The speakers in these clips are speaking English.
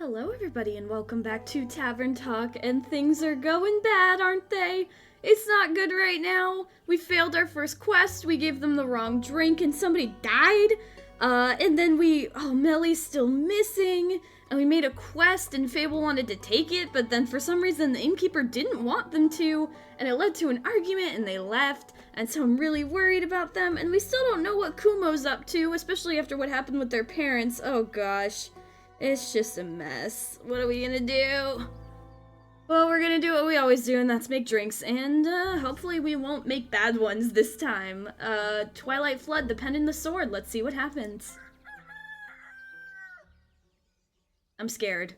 Hello everybody and welcome back to Tavern Talk, and things are going bad, aren't they? It's not good right now. We failed our first quest, we gave them the wrong drink and somebody died. And then Melly's still missing, and we made a quest and Fable wanted to take it, but then for some reason the innkeeper didn't want them to, and it led to an argument and they left, and so I'm really worried about them, and we still don't know what Kumo's up to, especially after what happened with their parents. Oh gosh. It's just a mess. What are we gonna do? Well, we're gonna do what we always do, and that's make drinks, and hopefully we won't make bad ones this time. Twilight Flood, the pen and the sword. Let's see what happens. I'm scared.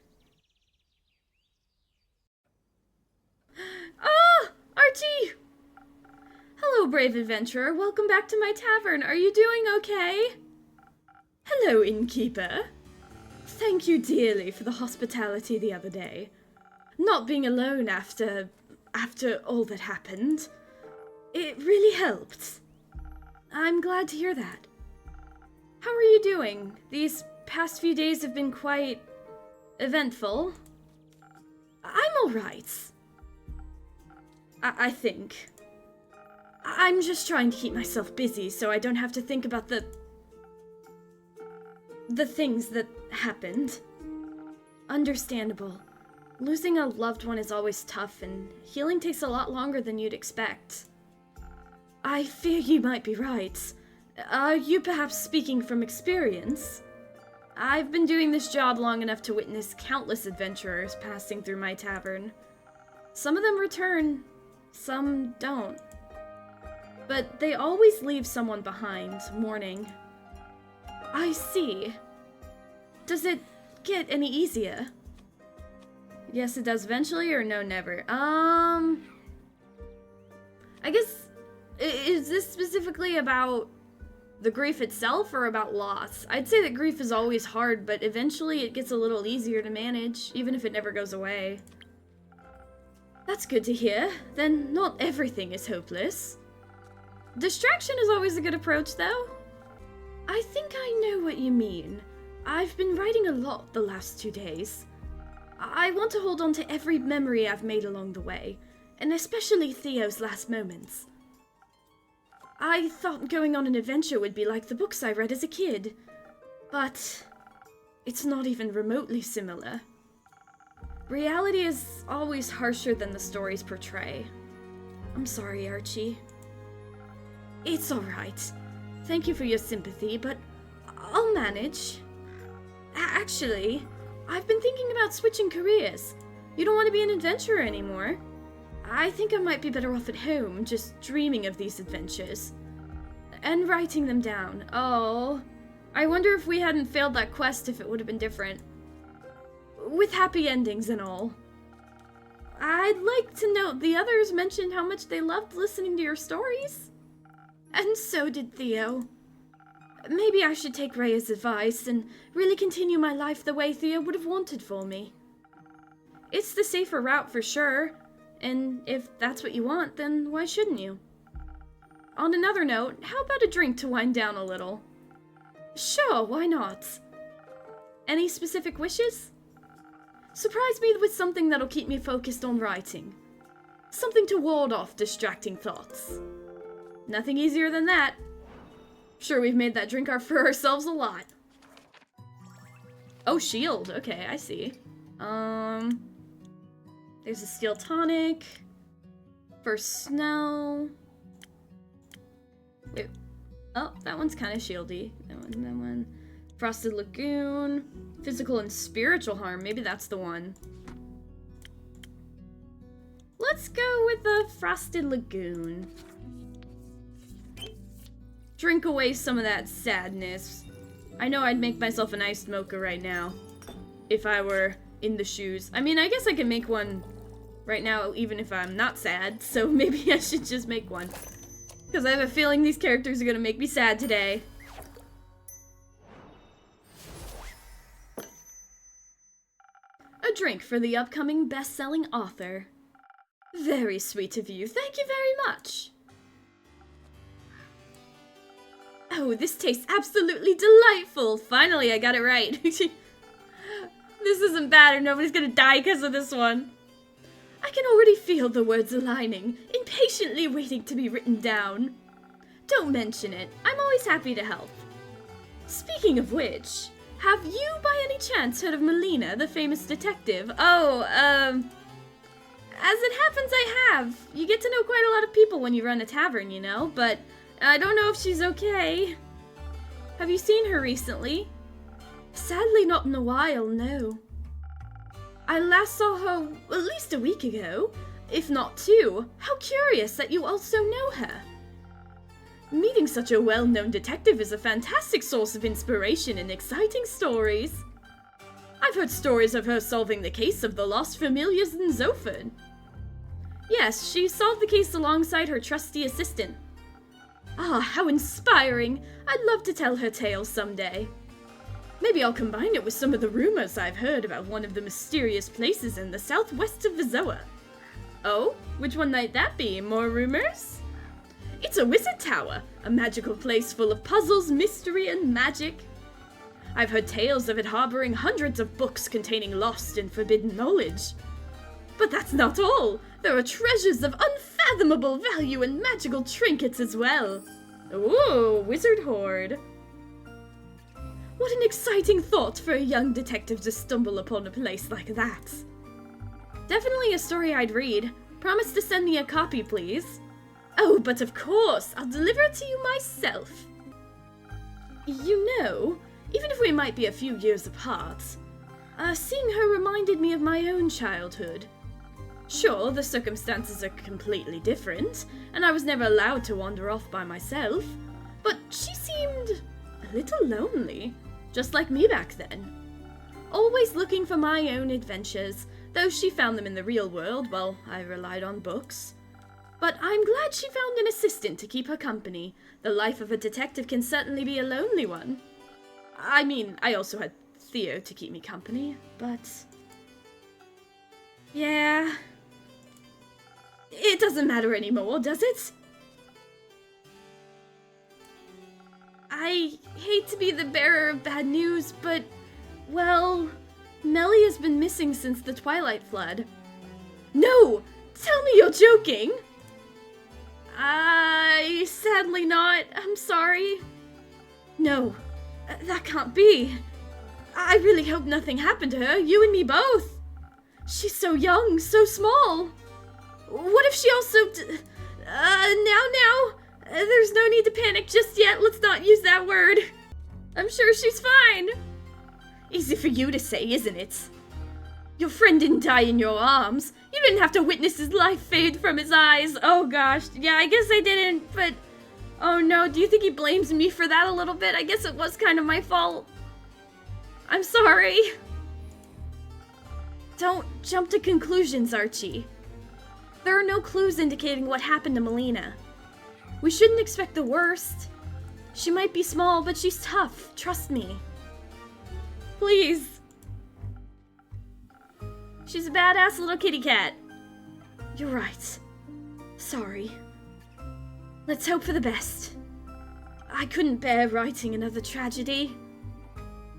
Ah! Archie! Hello, brave adventurer. Welcome back to my tavern. Are you doing okay? Hello, innkeeper. Thank you dearly for the hospitality the other day. Not being alone after all that happened. It really helped. I'm glad to hear that. How are you doing? These past few days have been quite eventful. I'm alright. I think. I'm just trying to keep myself busy so I don't have to think about the things that happened. Understandable. Losing a loved one is always tough, and healing takes a lot longer than you'd expect. I fear you might be right. Are you perhaps speaking from experience? I've been doing this job long enough to witness countless adventurers passing through my tavern. Some of them return, some don't. But they always leave someone behind, mourning. I see. Does it get any easier? Yes, it does eventually, or no, never? I guess, is this specifically about the grief itself, or about loss? I'd say that grief is always hard, but eventually it gets a little easier to manage, even if it never goes away. That's good to hear. Then not everything is hopeless. Distraction is always a good approach, though. I think I know what you mean. I've been writing a lot the last 2 days. I want to hold on to every memory I've made along the way, and especially Theo's last moments. I thought going on an adventure would be like the books I read as a kid, but it's not even remotely similar. Reality is always harsher than the stories portray. I'm sorry, Archie. It's alright. Thank you for your sympathy, but I'll manage. Actually, I've been thinking about switching careers. You don't want to be an adventurer anymore. I think I might be better off at home, just dreaming of these adventures. And writing them down. Oh, I wonder if we hadn't failed that quest if it would have been different. With happy endings and all. I'd like to note the others mentioned how much they loved listening to your stories. And so did Theo. Maybe I should take Rhea's advice and really continue my life the way Theo would have wanted for me. It's the safer route for sure, and if that's what you want, then why shouldn't you? On another note, how about a drink to wind down a little? Sure, why not? Any specific wishes? Surprise me with something that'll keep me focused on writing. Something to ward off distracting thoughts. Nothing easier than that. Sure, we've made that drink for ourselves a lot. Oh, shield. Okay, I see. There's a steel tonic. For snow. Wait. Oh, that one's kind of shieldy. That one. Frosted Lagoon. Physical and spiritual harm. Maybe that's the one. Let's go with the Frosted Lagoon. Drink away some of that sadness. I know I'd make myself an iced mocha right now, if I were in the shoes. I mean, I guess I can make one right now even if I'm not sad, so maybe I should just make one. Because I have a feeling these characters are gonna make me sad today. A drink for the upcoming best-selling author. Very sweet of you. Thank you very much. Oh, this tastes absolutely delightful! Finally, I got it right. This isn't bad or nobody's gonna die because of this one. I can already feel the words aligning, impatiently waiting to be written down. Don't mention it. I'm always happy to help. Speaking of which, have you by any chance heard of Melina, the famous detective? Oh, as it happens, I have. You get to know quite a lot of people when you run a tavern, you know, but I don't know if she's okay. Have you seen her recently? Sadly, not in a while, no. I last saw her at least a week ago, if not two. How curious that you also know her. Meeting such a well-known detective is a fantastic source of inspiration and exciting stories. I've heard stories of her solving the case of the lost familiars in Zophon. Yes, she solved the case alongside her trusty assistant. Ah, how inspiring! I'd love to tell her tale someday. Maybe I'll combine it with some of the rumors I've heard about one of the mysterious places in the southwest of Vizoa. Oh, which one might that be? More rumors? It's a wizard tower, a magical place full of puzzles, mystery, and magic. I've heard tales of it harboring hundreds of books containing lost and forbidden knowledge. But that's not all. There are treasures of unfathomable value and magical trinkets as well. Ooh, wizard hoard. What an exciting thought for a young detective to stumble upon a place like that. Definitely a story I'd read. Promise to send me a copy, please. Oh, but of course, I'll deliver it to you myself. You know, even if we might be a few years apart, seeing her reminded me of my own childhood. Sure, the circumstances are completely different, and I was never allowed to wander off by myself, but she seemed a little lonely, just like me back then. Always looking for my own adventures, though she found them in the real world while I relied on books. But I'm glad she found an assistant to keep her company. The life of a detective can certainly be a lonely one. I mean, I also had Theo to keep me company, but... yeah... it doesn't matter anymore, does it? I hate to be the bearer of bad news, but, well, Melly has been missing since the Twilight Flood. No! Tell me you're joking! Sadly not. I'm sorry. No, that can't be. I really hope nothing happened to her, you and me both. She's so young, so small. What if she also now, there's no need to panic just yet. Let's not use that word. I'm sure she's fine. Easy for you to say, isn't it? Your friend didn't die in your arms. You didn't have to witness his life fade from his eyes. Oh gosh, yeah, I guess I didn't, but... oh no, do you think he blames me for that a little bit? I guess it was kind of my fault. I'm sorry. Don't jump to conclusions, Archie. There are no clues indicating what happened to Melina. We shouldn't expect the worst. She might be small, but she's tough. Trust me. Please. She's a badass little kitty cat. You're right. Sorry. Let's hope for the best. I couldn't bear writing another tragedy.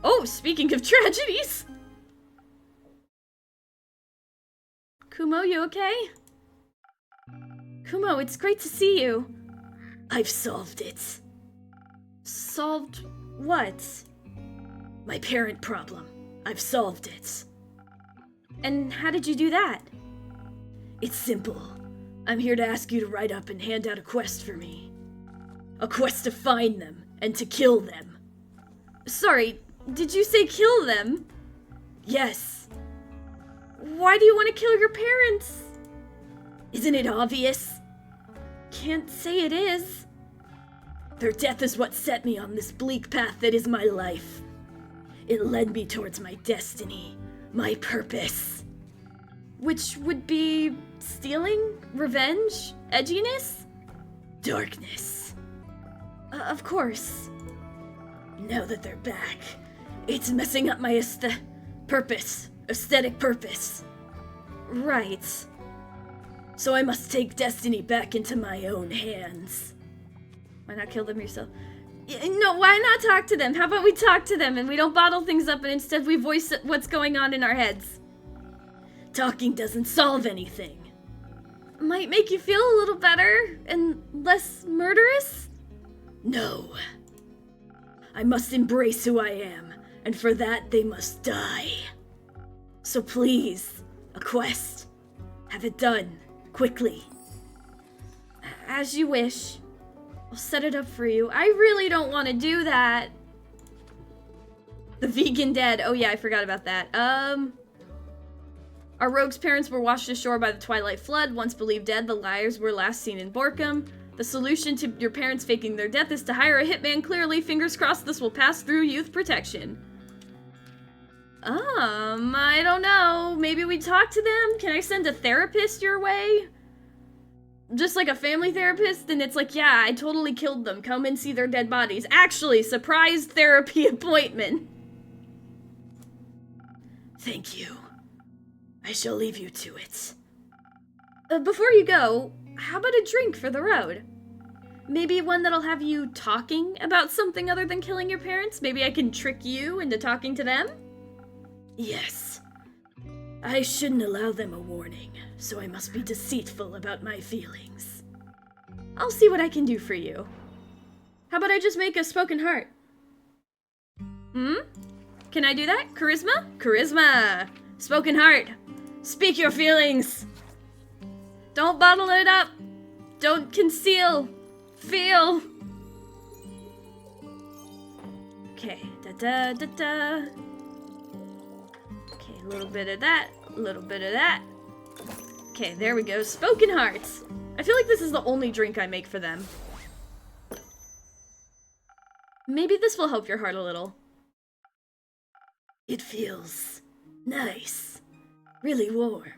Oh, speaking of tragedies! Kumo, you okay? Kumo, it's great to see you. I've solved it. Solved what? My parent problem. I've solved it. And how did you do that? It's simple. I'm here to ask you to write up and hand out a quest for me. A quest to find them and to kill them. Sorry, did you say kill them? Yes. Why do you want to kill your parents? Isn't it obvious? Can't say it is. Their death is what set me on this bleak path that is my life. It led me towards my destiny, my purpose. Which would be stealing, revenge, edginess? Darkness. Of course. Now that they're back, it's messing up my aesthetic purpose. Right. So I must take destiny back into my own hands. Why not kill them yourself? No, why not talk to them? How about we talk to them and we don't bottle things up and instead we voice what's going on in our heads? Talking doesn't solve anything. Might make you feel a little better and less murderous? No. I must embrace who I am, and for that they must die. So please, a quest. Have it done, quickly. As you wish. I'll set it up for you. I really don't want to do that. The vegan dead. Oh yeah, I forgot about that. Our rogue's parents were washed ashore by the Twilight Flood. Once believed dead, the liars were last seen in Borkum. The solution to your parents faking their death is to hire a hitman. Clearly, fingers crossed this will pass through youth protection. I don't know. Maybe we talk to them? Can I send a therapist your way? Just like a family therapist, and it's like, yeah, I totally killed them. Come and see their dead bodies. Actually, surprise therapy appointment. Thank you. I shall leave you to it. Before you go, how about a drink for the road? Maybe one that'll have you talking about something other than killing your parents? Maybe I can trick you into talking to them? Yes. I shouldn't allow them a warning, so I must be deceitful about my feelings. I'll see what I can do for you. How about I just make a spoken heart? Can I do that? Charisma? Charisma! Spoken heart! Speak your feelings! Don't bottle it up! Don't conceal! Feel! Okay, da-da-da-da. Okay, a little bit of that, a little bit of that. Okay, there we go. Spoken hearts! I feel like this is the only drink I make for them. Maybe this will help your heart a little. It feels nice. Really warm.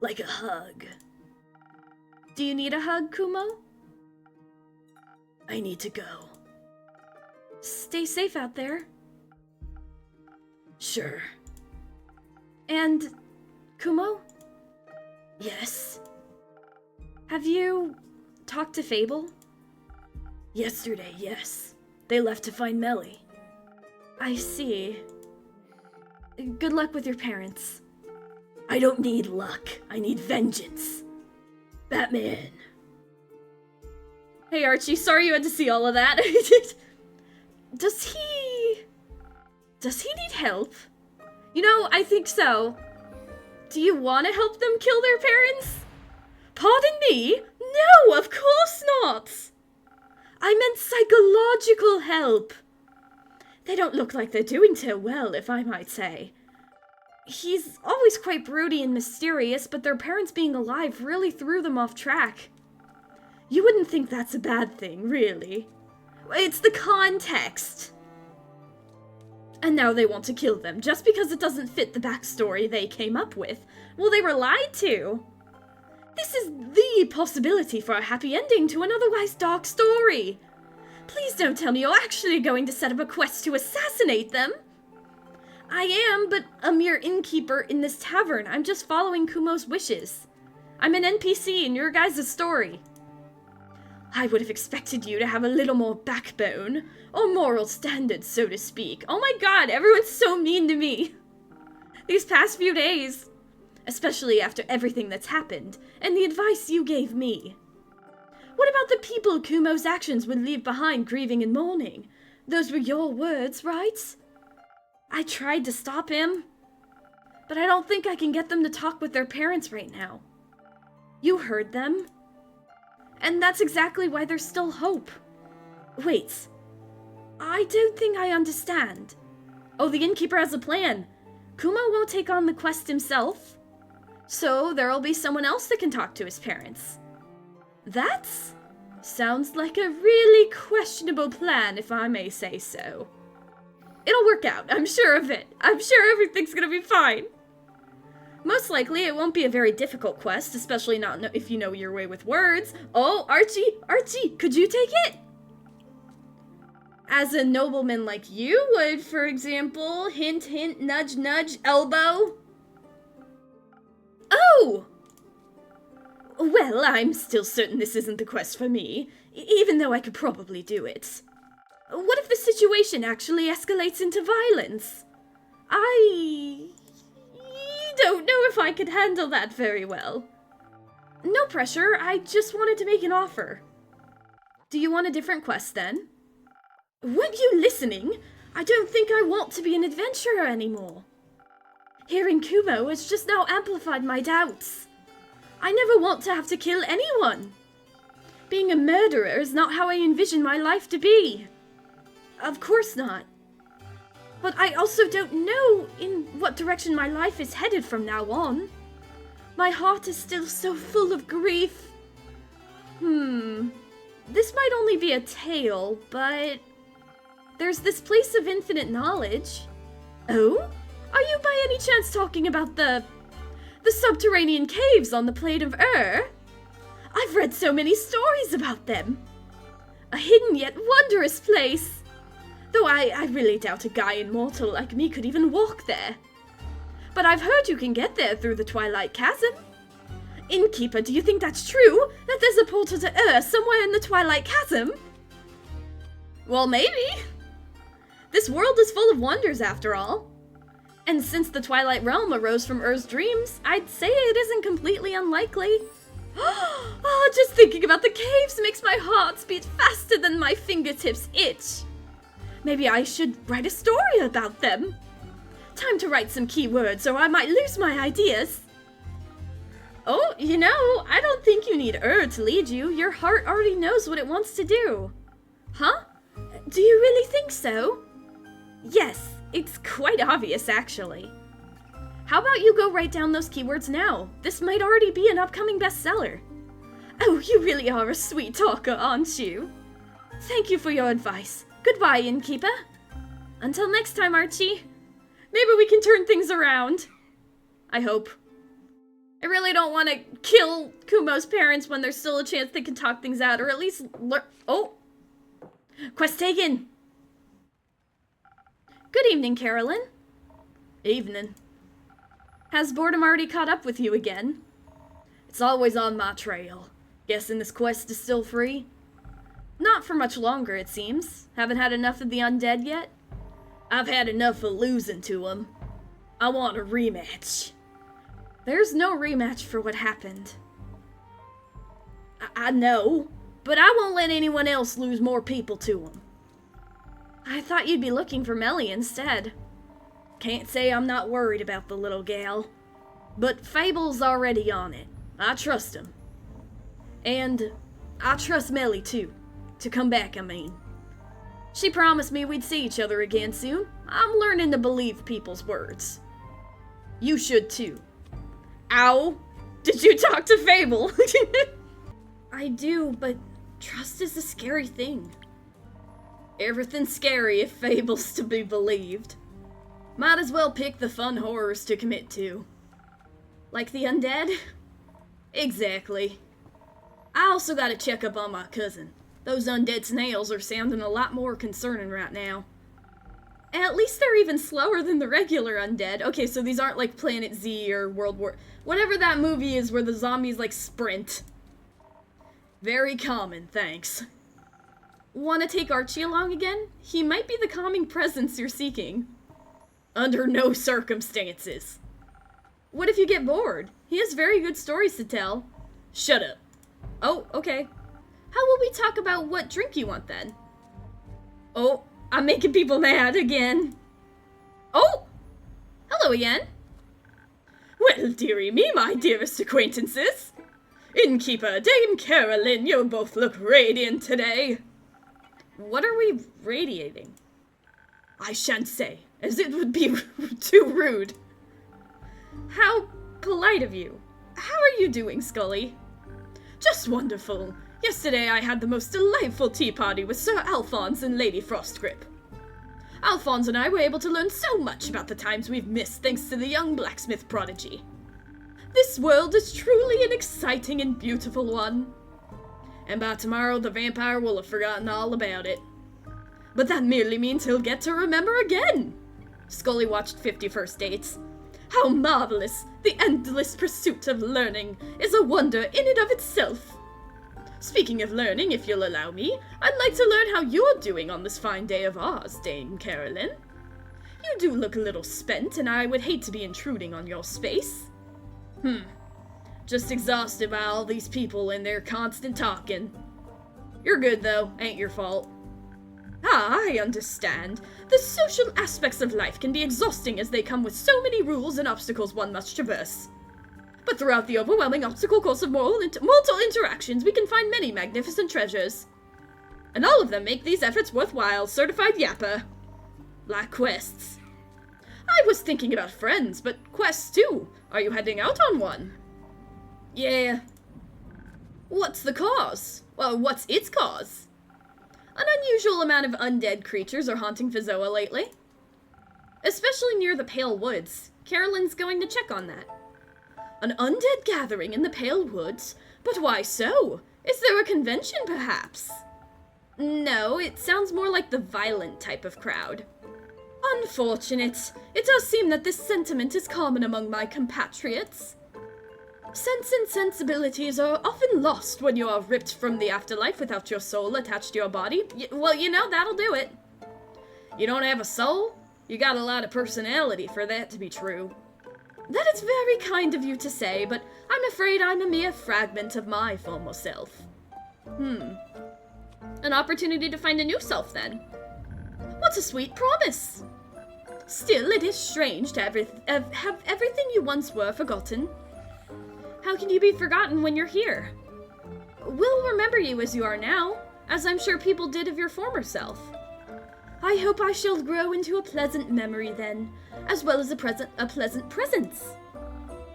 Like a hug. Do you need a hug, Kumo? I need to go. Stay safe out there. Sure. And, Kumo? Yes? Have you talked to Fable? Yesterday, yes. They left to find Melly. I see. Good luck with your parents. I don't need luck. I need vengeance. Batman. Hey Archie, sorry you had to see all of that. Does he need help? You know, I think so. Do you want to help them kill their parents? Pardon me? No, of course not. I meant psychological help. They don't look like they're doing too well, if I might say. He's always quite broody and mysterious, but their parents being alive really threw them off track. You wouldn't think that's a bad thing, really. It's the context. And now they want to kill them, just because it doesn't fit the backstory they came up with. Well, they were lied to. This is the possibility for a happy ending to an otherwise dark story. Please don't tell me you're actually going to set up a quest to assassinate them. I am but a mere innkeeper in this tavern. I'm just following Kumo's wishes. I'm an NPC in your guys' story. I would have expected you to have a little more backbone, or moral standards, so to speak. Oh my god, everyone's so mean to me. These past few days. Especially after everything that's happened, and the advice you gave me. What about the people Kumo's actions would leave behind grieving and mourning? Those were your words, right? I tried to stop him, but I don't think I can get them to talk with their parents right now. You heard them. And that's exactly why there's still hope. Wait. I don't think I understand. Oh, the innkeeper has a plan. Kumo won't take on the quest himself. So there'll be someone else that can talk to his parents. That sounds like a really questionable plan, if I may say so. It'll work out, I'm sure of it. I'm sure everything's gonna be fine. Most likely, it won't be a very difficult quest, especially not if you know your way with words. Oh, Archie, could you take it? As a nobleman like you would, for example, hint, hint, nudge, nudge, elbow. Oh! Well, I'm still certain this isn't the quest for me, even though I could probably do it. What if the situation actually escalates into violence? I don't know if I could handle that very well. No pressure, I just wanted to make an offer. Do you want a different quest then? Weren't you listening? I don't think I want to be an adventurer anymore. Hearing Kumo has just now amplified my doubts. I never want to have to kill anyone. Being a murderer is not how I envision my life to be. Of course not. But I also don't know in what direction my life is headed from now on. My heart is still so full of grief. This might only be a tale, but there's this place of infinite knowledge. Oh? Are you by any chance talking about the subterranean caves on the plate of I've read so many stories about them. A hidden yet wondrous place. Though I really doubt a guy immortal like me could even walk there. But I've heard you can get there through the Twilight Chasm. Innkeeper, do you think that's true? That there's a portal to somewhere in the Twilight Chasm? Well, maybe. This world is full of wonders, after all. And since the Twilight Realm arose from dreams, I'd say it isn't completely unlikely. Oh, just thinking about the caves makes my heart beat faster than my fingertips itch. Maybe I should write a story about them. Time to write some keywords or I might lose my ideas. Oh, you know, I don't think you need to lead you. Your heart already knows what it wants to do. Huh? Do you really think so? Yes, it's quite obvious, actually. How about you go write down those keywords now? This might already be an upcoming bestseller. Oh, you really are a sweet talker, aren't you? Thank you for your advice. Goodbye, innkeeper. Until next time, Archie. Maybe we can turn things around. I hope. I really don't want to kill Kumo's parents when there's still a chance they can talk things out, or at least oh! Quest taken! Good evening, Carolyn. Evening. Has boredom already caught up with you again? It's always on my trail. Guessing this quest is still free? Not for much longer, it seems. Haven't had enough of the undead yet? I've had enough of losing to them. I want a rematch. There's no rematch for what happened. I know, but I won't let anyone else lose more people to them. I thought you'd be looking for Melly instead. Can't say I'm not worried about the little gal. But Fable's already on it. I trust him. And I trust Melly too. To come back, I mean. She promised me we'd see each other again soon. I'm learning to believe people's words. You should too. Ow! Did you talk to Fable? I do, but trust is a scary thing. Everything's scary if Fable's to be believed. Might as well pick the fun horrors to commit to. Like the undead? Exactly. I also gotta check up on my cousin. Those undead snails are sounding a lot more concerning right now. At least they're even slower than the regular undead. Okay, so these aren't like Planet Z or World War... Whatever that movie is where the zombies like sprint. Very common, thanks. Wanna take Archie along again? He might be the calming presence you're seeking. Under no circumstances. What if you get bored? He has very good stories to tell. Shut up. Oh, okay. How will we talk about what drink you want then? Oh, I'm making people mad again. Oh! Hello again. Well, dearie me, my dearest acquaintances. Innkeeper, Dame Carolyn, you both look radiant today. What are we radiating? I shan't say, as it would be too rude. How polite of you. How are you doing, Scully? Just wonderful. Yesterday I had the most delightful tea party with Sir Alphonse and Lady Frostgrip. Alphonse and I were able to learn so much about the times we've missed thanks to the young blacksmith prodigy. This world is truly an exciting and beautiful one. And by tomorrow the vampire will have forgotten all about it. But that merely means he'll get to remember again. Scully watched 50 First Dates. How marvelous! The endless pursuit of learning is a wonder in and of itself. Speaking of learning, if you'll allow me, I'd like to learn how you're doing on this fine day of ours, Dame Carolyn. You do look a little spent, and I would hate to be intruding on your space. Just exhausted by all these people and their constant talking. You're good, though. Ain't your fault. Ah, I understand. The social aspects of life can be exhausting as they come with so many rules and obstacles one must traverse. But throughout the overwhelming obstacle course of mortal interactions, we can find many magnificent treasures. And all of them make these efforts worthwhile, certified yapper. Like quests. I was thinking about friends, but quests too. Are you heading out on one? Yeah. What's the cause? Well, what's its cause? An unusual amount of undead creatures are haunting Fizoa lately. Especially near the Pale Woods. Carolyn's going to check on that. An undead gathering in the Pale Woods? But why so? Is there a convention, perhaps? No, it sounds more like the violent type of crowd. Unfortunate. It does seem that this sentiment is common among my compatriots. Sense and sensibilities are often lost when you are ripped from the afterlife without your soul attached to your body. Well, you know, that'll do it. You don't have a soul? You got a lot of personality for that to be true. That is very kind of you to say, but I'm afraid I'm a mere fragment of my former self. An opportunity to find a new self, then. What a sweet promise! Still, it is strange to have everything you once were forgotten. How can you be forgotten when you're here? We'll remember you as you are now, as I'm sure people did of your former self. I hope I shall grow into a pleasant memory then, as well as a pleasant presence.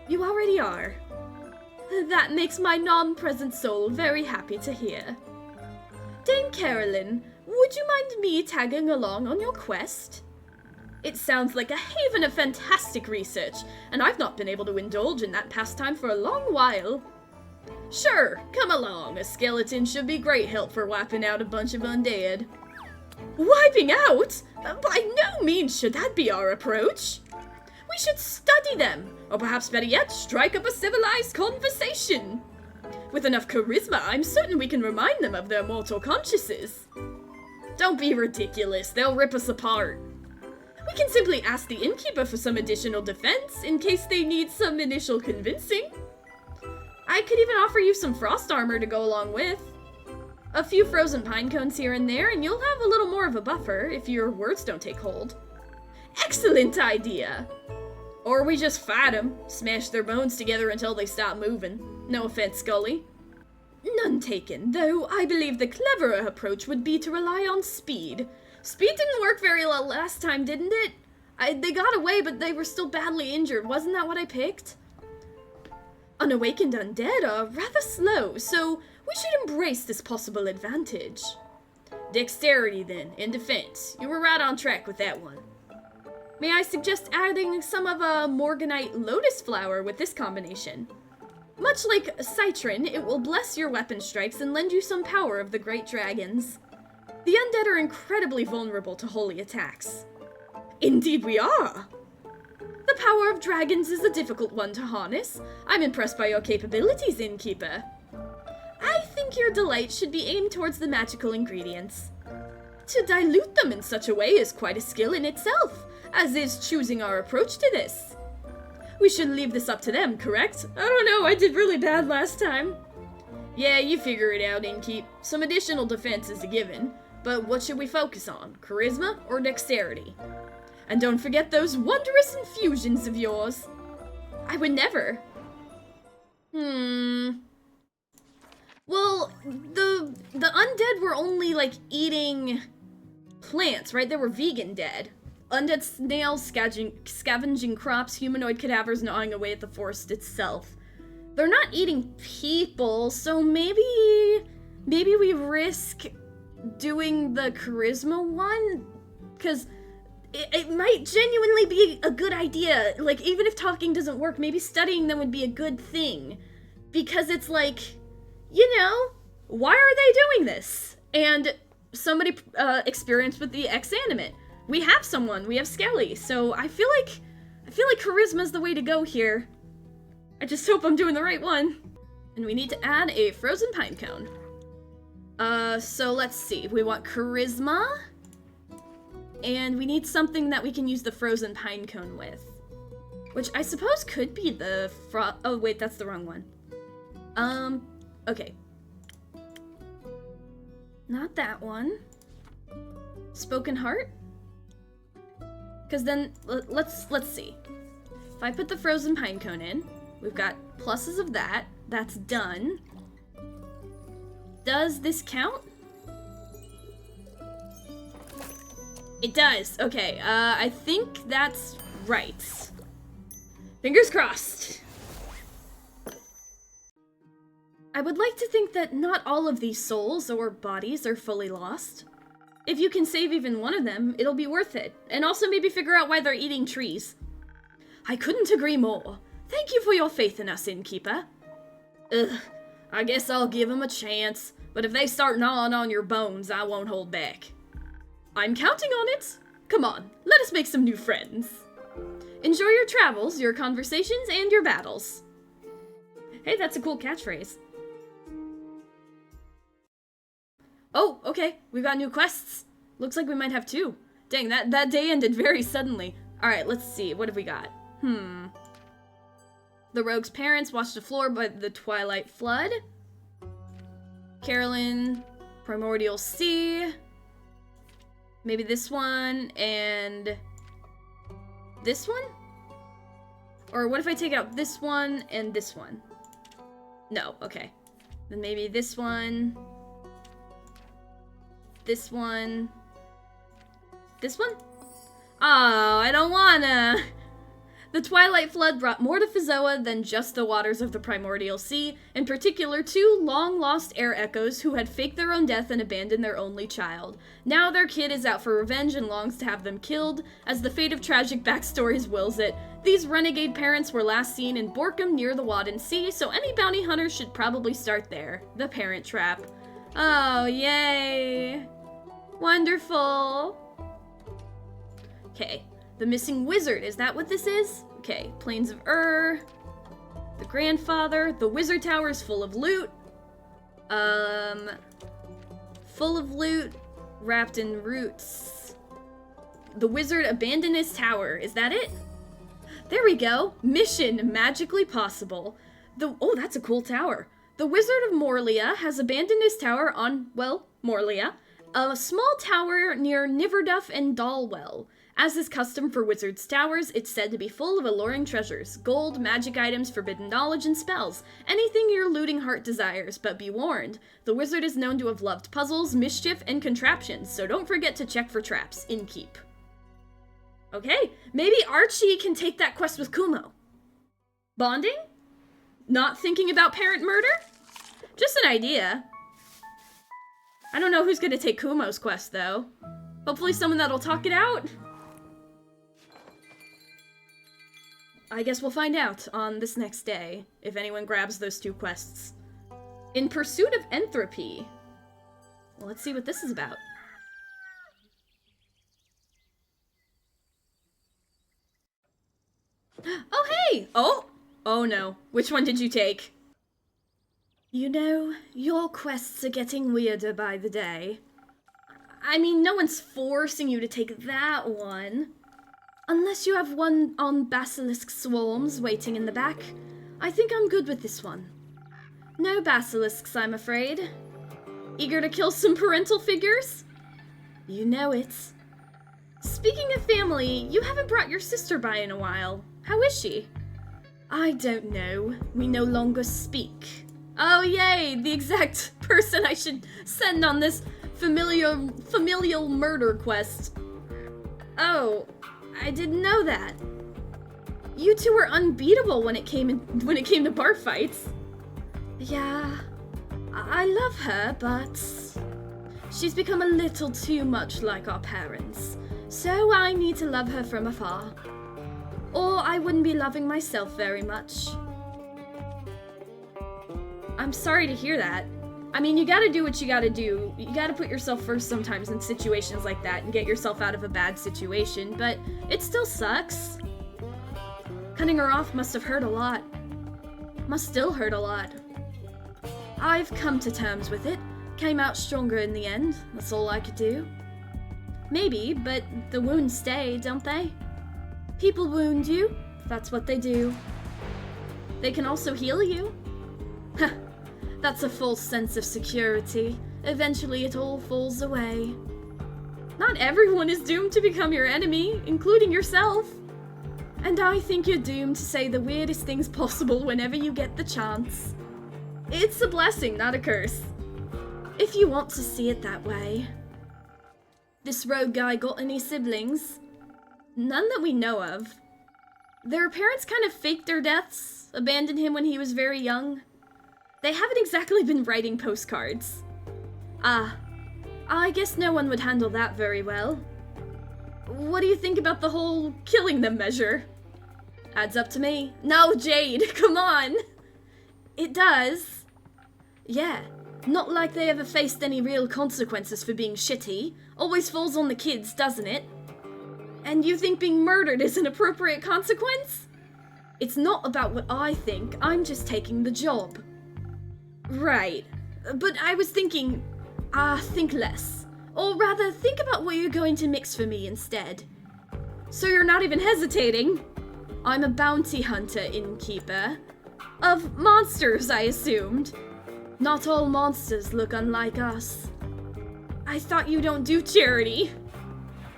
You already are. That makes my non-present soul very happy to hear. Dame Carolyn, would you mind me tagging along on your quest? It sounds like a haven of fantastic research, and I've not been able to indulge in that pastime for a long while. Sure, come along. A skeleton should be great help for wiping out a bunch of undead. Wiping out? By no means should that be our approach. We should study them, or perhaps better yet, strike up a civilized conversation. With enough charisma, I'm certain we can remind them of their mortal consciences. Don't be ridiculous, they'll rip us apart. We can simply ask the innkeeper for some additional defense, in case they need some initial convincing. I could even offer you some frost armor to go along with. A few frozen pine cones here and there, and you'll have a little more of a buffer if your words don't take hold. Excellent idea! Or we just fight them, smash their bones together until they stop moving. No offense, Scully. None taken, though I believe the cleverer approach would be to rely on speed. Speed didn't work very well last time, didn't it? They got away, but they were still badly injured. Wasn't that what I picked? Unawakened undead are rather slow, so we should embrace this possible advantage. Dexterity, then, in defense. You were right on track with that one. May I suggest adding some of a Morganite lotus flower with this combination? Much like citron, it will bless your weapon strikes and lend you some power of the great dragons. The undead are incredibly vulnerable to holy attacks. Indeed we are! The power of dragons is a difficult one to harness. I'm impressed by your capabilities, innkeeper. I think your delight should be aimed towards the magical ingredients. To dilute them in such a way is quite a skill in itself, as is choosing our approach to this. We should leave this up to them, correct? I don't know, I did really bad last time. Yeah, you figure it out, innkeep. Some additional defense is a given. But what should we focus on? Charisma or dexterity? And don't forget those wondrous infusions of yours. I would never. Well, the undead were only, like, eating plants, right? They were vegan dead. Undead snails scavenging crops, humanoid cadavers gnawing away at the forest itself. They're not eating people, so maybe we risk doing the charisma one, because it might genuinely be a good idea. Like, even if talking doesn't work, maybe studying them would be a good thing, because it's like, you know, why are they doing this? And somebody experienced with the ex-animate. We have someone, we have Skelly, so I feel like charisma's the way to go here. I just hope I'm doing the right one. And we need to add a frozen pine cone. So let's see. We want charisma. And we need something that we can use the frozen pine cone with. Which I suppose could be the oh wait, that's the wrong one. Okay. Not that one. Spoken heart? Because then, let's see. If I put the frozen pine cone in, we've got pluses of that. That's done. Does this count? It does. Okay, I think that's right. Fingers crossed. I would like to think that not all of these souls or bodies are fully lost. If you can save even one of them, it'll be worth it. And also maybe figure out why they're eating trees. I couldn't agree more. Thank you for your faith in us, innkeeper. Ugh, I guess I'll give them a chance. But if they start gnawing on your bones, I won't hold back. I'm counting on it. Come on, let us make some new friends. Enjoy your travels, your conversations, and your battles. Hey, that's a cool catchphrase. Oh, okay, we got new quests. Looks like we might have two. Dang, that day ended very suddenly. Alright, let's see, what have we got? The rogue's parents washed the floor by the twilight flood. Carolyn, Primordial Sea. Maybe this one, and this one? Or what if I take out this one and this one? No, okay. Then maybe this one. This one. This one? Oh, I don't wanna. The Twilight Flood brought more to Fizoa than just the waters of the Primordial Sea, in particular two long-lost air echoes who had faked their own death and abandoned their only child. Now their kid is out for revenge and longs to have them killed, as the fate of tragic backstories wills it. These renegade parents were last seen in Borkum near the Wadden Sea, so any bounty hunter should probably start there. The Parent Trap. Oh, yay! Wonderful! Okay. The missing wizard, is that what this is? Okay, Plains of Ur. The grandfather. The wizard tower is full of loot. Full of loot. Wrapped in roots. The wizard abandoned his tower. Is that it? There we go. Mission magically possible. Oh, that's a cool tower. The Wizard of Morlia has abandoned his tower on, well, Morlia, a small tower near Niverduff and Dalwell. As is custom for wizards' towers, it's said to be full of alluring treasures, gold, magic items, forbidden knowledge, and spells. Anything your looting heart desires, but be warned. The wizard is known to have loved puzzles, mischief, and contraptions, so don't forget to check for traps in keep. Okay, maybe Archie can take that quest with Kumo. Bonding? Not thinking about parent murder? Just an idea. I don't know who's gonna take Kumo's quest, though. Hopefully someone that'll talk it out. I guess we'll find out on this next day, if anyone grabs those two quests. In Pursuit of Entropy. Well, let's see what this is about. Oh, hey! Oh no. Which one did you take? You know, your quests are getting weirder by the day. I mean, no one's forcing you to take that one. Unless you have one on basilisk swarms waiting in the back. I think I'm good with this one. No basilisks, I'm afraid. Eager to kill some parental figures? You know it. Speaking of family, you haven't brought your sister by in a while. How is she? I don't know. We no longer speak. Oh yay, the exact person I should send on this familial murder quest. Oh, I didn't know that. You two were unbeatable when it came to bar fights. Yeah, I love her, but she's become a little too much like our parents. So I need to love her from afar. Or I wouldn't be loving myself very much. I'm sorry to hear that. I mean, you gotta do what you gotta do. You gotta put yourself first sometimes in situations like that and get yourself out of a bad situation, but it still sucks. Cutting her off must have hurt a lot. Must still hurt a lot. I've come to terms with it. Came out stronger in the end, that's all I could do. Maybe, but the wounds stay, don't they? People wound you, that's what they do. They can also heal you. That's a false sense of security. Eventually it all falls away. Not everyone is doomed to become your enemy, including yourself. And I think you're doomed to say the weirdest things possible whenever you get the chance. It's a blessing, not a curse. If you want to see it that way. This rogue guy got any siblings? None that we know of. Their parents kind of faked their deaths, abandoned him when he was very young. They haven't exactly been writing postcards. I guess no one would handle that very well. What do you think about the whole killing them measure? Adds up to me. No, Jade, come on! It does. Yeah, not like they ever faced any real consequences for being shitty. Always falls on the kids, doesn't it? And you think being murdered is an appropriate consequence? It's not about what I think, I'm just taking the job. Right, but I was thinking, think less. Or rather, think about what you're going to mix for me instead. So you're not even hesitating? I'm a bounty hunter, innkeeper. Of monsters, I assumed. Not all monsters look unlike us. I thought you don't do charity.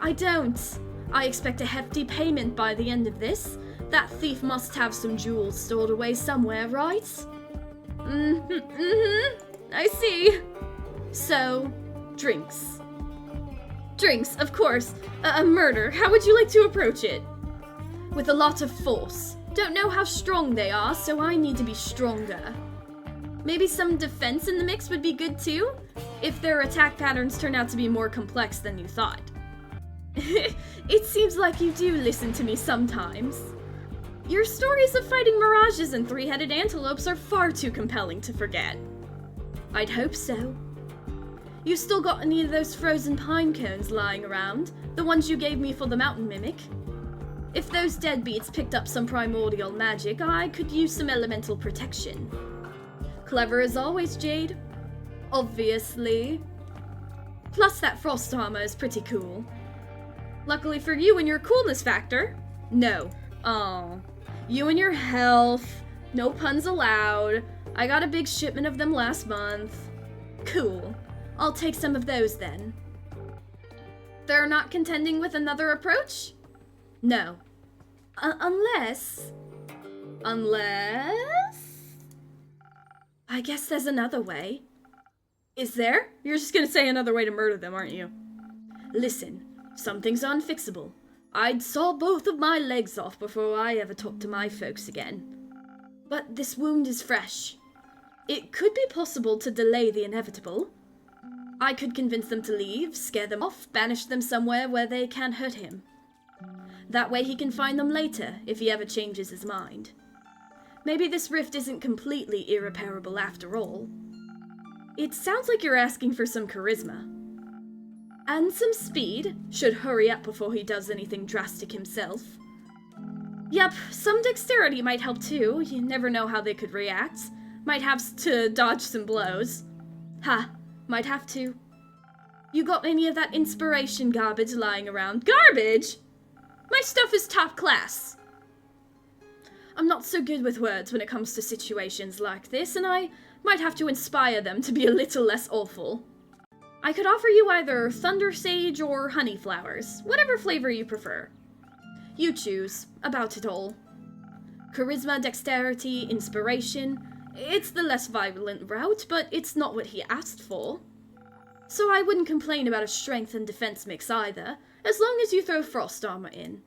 I don't. I expect a hefty payment by the end of this. That thief must have some jewels stored away somewhere, right? I see. So, drinks. Drinks, of course. A murder. How would you like to approach it? With a lot of force. Don't know how strong they are, so I need to be stronger. Maybe some defense in the mix would be good too, if their attack patterns turn out to be more complex than you thought. It seems like you do listen to me sometimes. Your stories of fighting mirages and three-headed antelopes are far too compelling to forget. I'd hope so. You still got any of those frozen pine cones lying around? The ones you gave me for the mountain mimic? If those deadbeats picked up some primordial magic, I could use some elemental protection. Clever as always, Jade. Obviously. Plus that frost armor is pretty cool. Luckily for you and your coolness factor. No. Aw. You and your health. No puns allowed. I got a big shipment of them last month. Cool. I'll take some of those then. They're not contending with another approach? No. Unless... I guess there's another way. Is there? You're just gonna say another way to murder them, aren't you? Listen, something's unfixable. I'd saw both of my legs off before I ever talked to my folks again. But this wound is fresh. It could be possible to delay the inevitable. I could convince them to leave, scare them off, banish them somewhere where they can't hurt him. That way he can find them later, if he ever changes his mind. Maybe this rift isn't completely irreparable after all. It sounds like you're asking for some charisma. And some speed. Should hurry up before he does anything drastic himself. Yep, some dexterity might help too. You never know how they could react. Might have to dodge some blows. Might have to. You got any of that inspiration garbage lying around? Garbage? My stuff is top class. I'm not so good with words when it comes to situations like this, and I might have to inspire them to be a little less awful. I could offer you either thunder sage or honey flowers, whatever flavor you prefer. You choose, about it all. Charisma, dexterity, inspiration. It's the less violent route, but it's not what he asked for. So I wouldn't complain about a strength and defense mix either, as long as you throw frost armor in.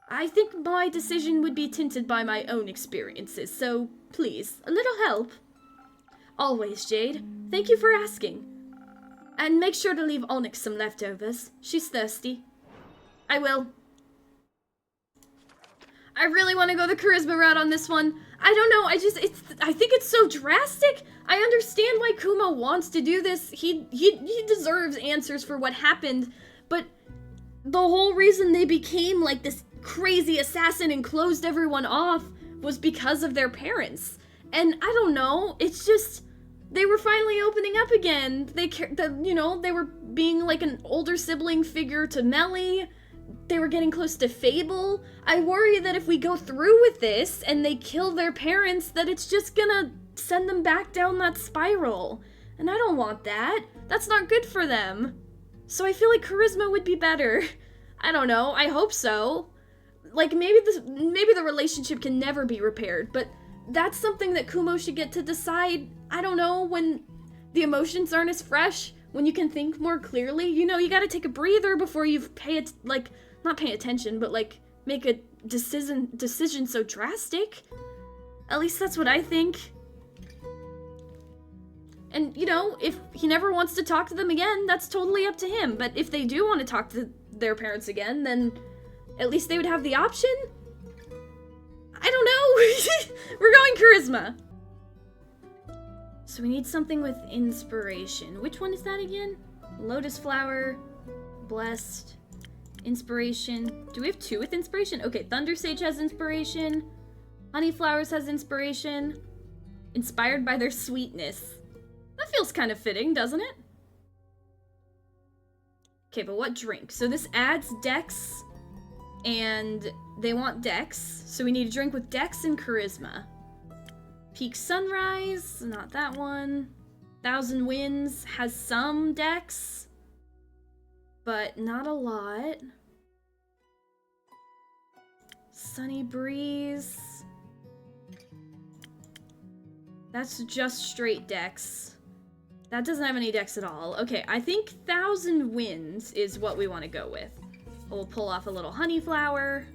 I think my decision would be tinted by my own experiences, so please, a little help. Always, Jade. Thank you for asking. And make sure to leave Onyx some leftovers. She's thirsty. I will. I really want to go the charisma route on this one. I don't know, I think it's so drastic. I understand why Kuma wants to do this. He deserves answers for what happened, but the whole reason they became like this crazy assassin and closed everyone off was because of their parents. And I don't know, it's just, They were finally opening up again. They were being like an older sibling figure to Melly. They were getting close to Fable. I worry that if we go through with this and they kill their parents, that it's just gonna send them back down that spiral. And I don't want that. That's not good for them. So I feel like charisma would be better. I don't know. I hope so. Like, maybe the relationship can never be repaired, but that's something that Kumo should get to decide, I don't know, when the emotions aren't as fresh, when you can think more clearly. You know, you gotta take a breather before you not pay attention, but, like, make a decision so drastic. At least that's what I think. And, you know, if he never wants to talk to them again, that's totally up to him. But if they do want to talk to their parents again, then at least they would have the option? I don't know. We're going charisma. So we need something with inspiration. Which one is that again? Lotus flower, blessed, inspiration. Do we have 2 with inspiration? Okay, Thunder Sage has inspiration. Honey flowers has inspiration. Inspired by their sweetness. That feels kind of fitting, doesn't it? Okay, but what drink? So this adds dex, and they want dex, so we need a drink with dex and charisma. Peak Sunrise, not that one. Thousand Winds has some dex, but not a lot. Sunny Breeze. That's just straight dex. That doesn't have any dex at all. Okay, I think Thousand Winds is what we want to go with. We'll pull off a little honey flower.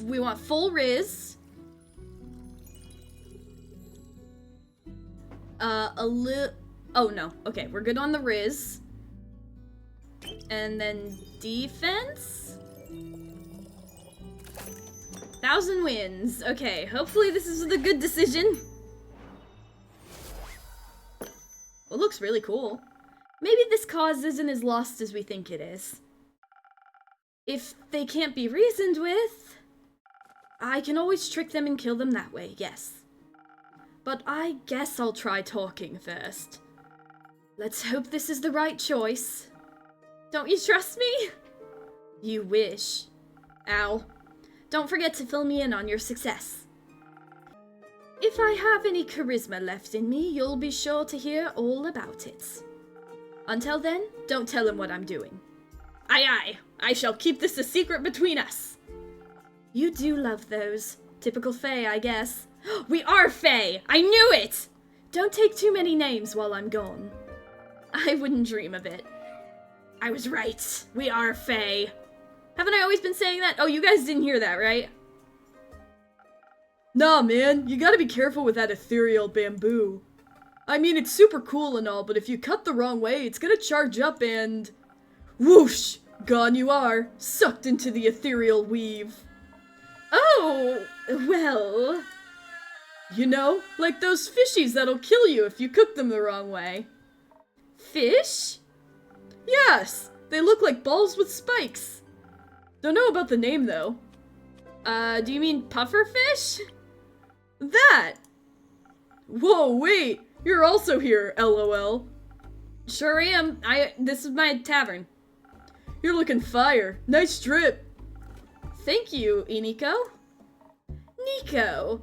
We want full Riz. Oh no, okay, we're good on the Riz. And then defense? Thousand Winds. Okay, hopefully this is the good decision. It looks really cool. Maybe this cause isn't as lost as we think it is. If they can't be reasoned with, I can always trick them and kill them that way, yes. But I guess I'll try talking first. Let's hope this is the right choice. Don't you trust me? You wish. Ow. Don't forget to fill me in on your success. If I have any charisma left in me, you'll be sure to hear all about it. Until then, don't tell him what I'm doing. Aye aye, I shall keep this a secret between us. You do love those. Typical Fae, I guess. We are Fae! I knew it! Don't take too many names while I'm gone. I wouldn't dream of it. I was right. We are Fae. Haven't I always been saying that? Oh, you guys didn't hear that, right? Nah, man, you gotta be careful with that ethereal bamboo. I mean, it's super cool and all, but if you cut the wrong way, it's gonna charge up and... whoosh! Gone you are, sucked into the ethereal weave. Oh, well... You know, like those fishies that'll kill you if you cook them the wrong way. Fish? Yes, they look like balls with spikes. Don't know about the name, though. Do you mean pufferfish? That! Whoa, wait! You're also here, LOL. Sure am. This is my tavern. You're looking fire. Nice drip. Thank you, Iniko. Nico!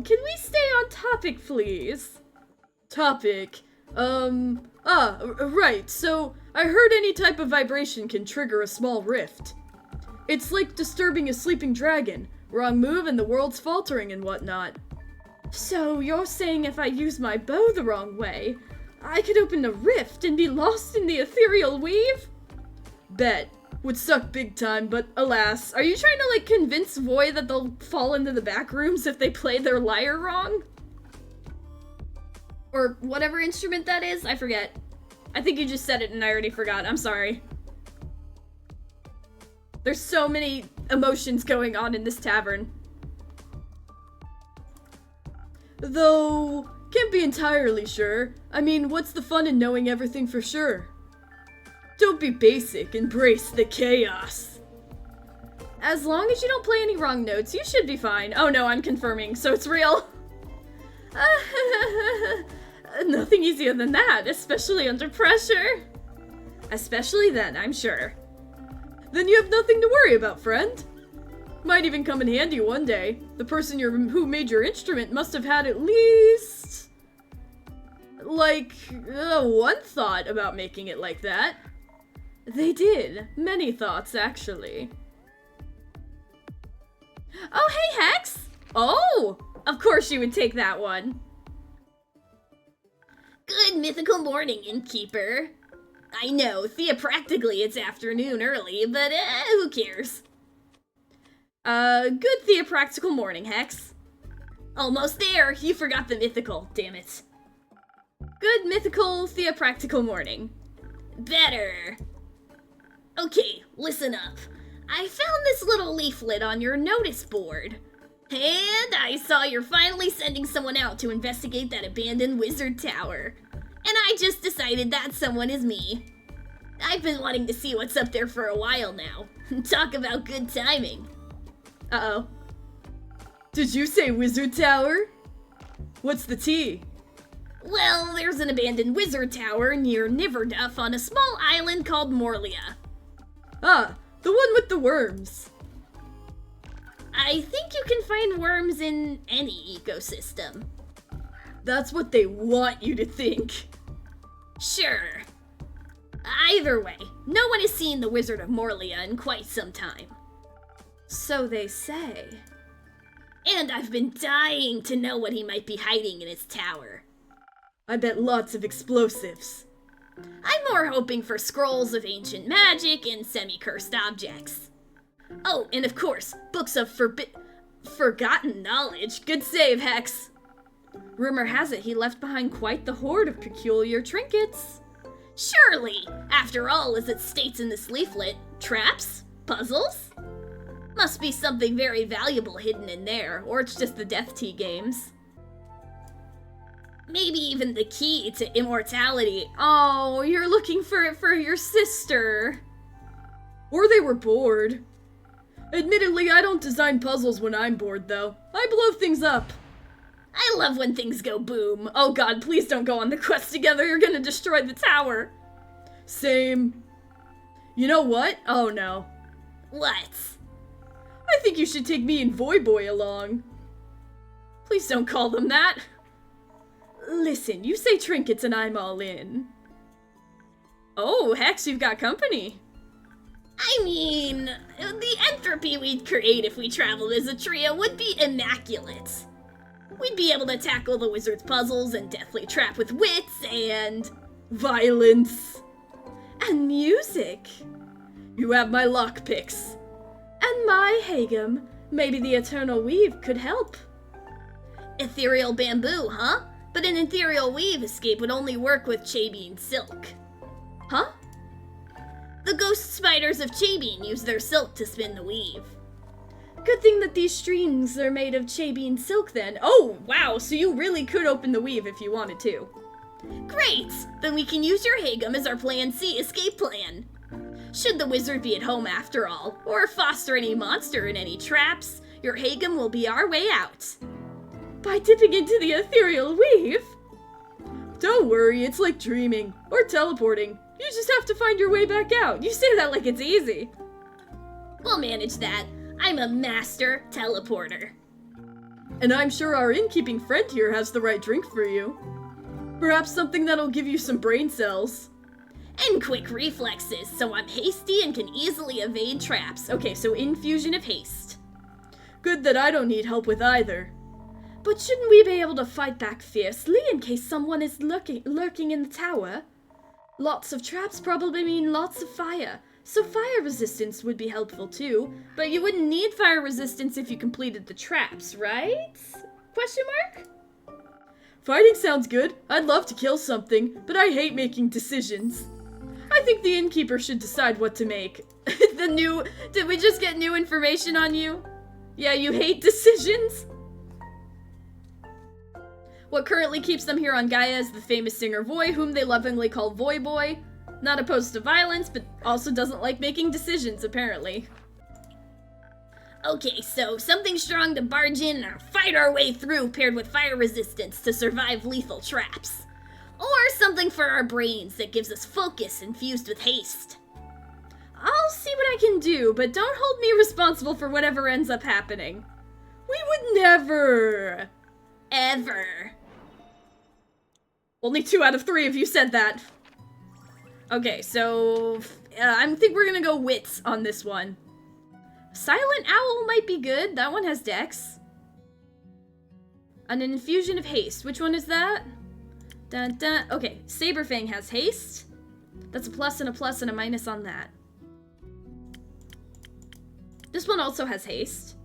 Can we stay on topic, please? Topic? Right, so I heard any type of vibration can trigger a small rift. It's like disturbing a sleeping dragon. Wrong move and the world's faltering and whatnot. So you're saying if I use my bow the wrong way, I could open a rift and be lost in the ethereal weave? Bet. Would suck big time, but alas. Are you trying to, like, convince Voy that they'll fall into the back rooms if they play their lyre wrong? Or whatever instrument that is? I forget. I think you just said it and I already forgot. I'm sorry. There's so many emotions going on in this tavern. Though, can't be entirely sure. I mean, what's the fun in knowing everything for sure? Don't be basic, embrace the chaos. As long as you don't play any wrong notes, you should be fine. Oh no, I'm confirming, so it's real. Nothing easier than that, especially under pressure. Especially then, I'm sure. Then you have nothing to worry about, friend. Might even come in handy one day. The person who made your instrument must have had at least... like, one thought about making it like that. They did. Many thoughts, actually. Oh, hey, Hex! Oh! Of course you would take that one. Good mythical morning, innkeeper. I know, theopractically it's afternoon early, but who cares? Good theopractical morning, Hex. Almost there, you forgot the mythical, damn it. Good mythical theopractical morning. Better. Okay, listen up. I found this little leaflet on your notice board. And I saw you're finally sending someone out to investigate that abandoned wizard tower. And I just decided that someone is me. I've been wanting to see what's up there for a while now. Talk about good timing. Uh-oh. Did you say wizard tower? What's the tea? Well, there's an abandoned wizard tower near Niverduff on a small island called Morlia. Ah, the one with the worms. I think you can find worms in any ecosystem. That's what they want you to think. Sure. Either way, no one has seen the Wizard of Morlia in quite some time. So they say. And I've been dying to know what he might be hiding in his tower. I bet lots of explosives. I'm more hoping for scrolls of ancient magic and semi-cursed objects. Oh, and of course, books of forgotten knowledge. Good save, Hex. Rumor has it he left behind quite the hoard of peculiar trinkets. Surely! After all, as it states in this leaflet, traps? Puzzles? Must be something very valuable hidden in there, Or it's just the Death Tea games. Maybe even the key to immortality. Oh, you're looking for it for your sister. Or they were bored. Admittedly, I don't design puzzles when I'm bored, though. I blow things up. I love when things go boom. Oh god, please don't go on the quest together. You're gonna destroy the tower. Same. You know what? Oh no. What? I think you should take me and Voy Boy along. Please don't call them that. Listen, you say trinkets and I'm all in. Oh, Hex, you've got company. I mean, the entropy we'd create if we traveled as a trio would be immaculate. We'd be able to tackle the wizard's puzzles and deathly trap with wits and... violence. And music. You have my lockpicks. And my Hagum. Maybe the Eternal Weave could help. Ethereal bamboo, huh? But an ethereal weave escape would only work with Chabine silk. Huh? The ghost spiders of Chabine use their silk to spin the weave. Good thing that these strings are made of Chabine silk then. Oh, wow, so you really could open the weave if you wanted to. Great! Then we can use your Hagum as our Plan C escape plan. Should the wizard be at home after all, or foster any monster in any traps, your Hagum will be our way out. By dipping into the ethereal weave? Don't worry, it's like dreaming, or teleporting. You just have to find your way back out. You say that like it's easy. We'll manage that. I'm a master teleporter. And I'm sure our innkeeping friend here has the right drink for you. Perhaps something that'll give you some brain cells. And quick reflexes, so I'm hasty and can easily evade traps. Okay, so infusion of haste. Good that I don't need help with either. But shouldn't we be able to fight back fiercely in case someone is lurking in the tower? Lots of traps probably mean lots of fire, so fire resistance would be helpful too. But you wouldn't need fire resistance if you completed the traps, right? Question mark? Fighting sounds good. I'd love to kill something, but I hate making decisions. I think the innkeeper should decide what to make. Did we just get new information on you? Yeah, you hate decisions? What currently keeps them here on Gaia is the famous singer Voy, whom they lovingly call Voy Boy. Not opposed to violence, but also doesn't like making decisions, apparently. Okay, so something strong to barge in and fight our way through paired with fire resistance to survive lethal traps. Or something for our brains that gives us focus infused with haste. I'll see what I can do, but don't hold me responsible for whatever ends up happening. We would never. Ever. Only 2 out of 3 of you said that. Okay, so I think we're gonna go wits on this one. Silent Owl might be good. That one has dex. An infusion of haste. Which one is that? Dun dun. Okay, Saberfang has haste. That's a plus and a minus on that. This one also has haste.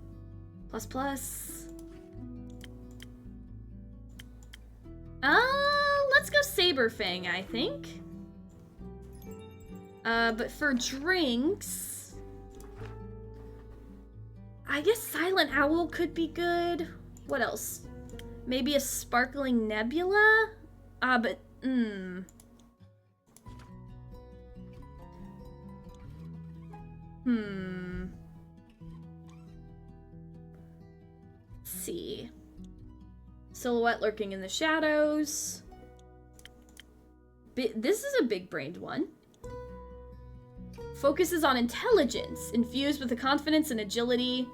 Plus plus. Let's go Saberfang, I think. But for drinks, I guess Silent Owl could be good. What else? Maybe a Sparkling Nebula? But, Let's see. Silhouette lurking in the shadows. This is a big-brained one. Focuses on intelligence, infused with the confidence and agility.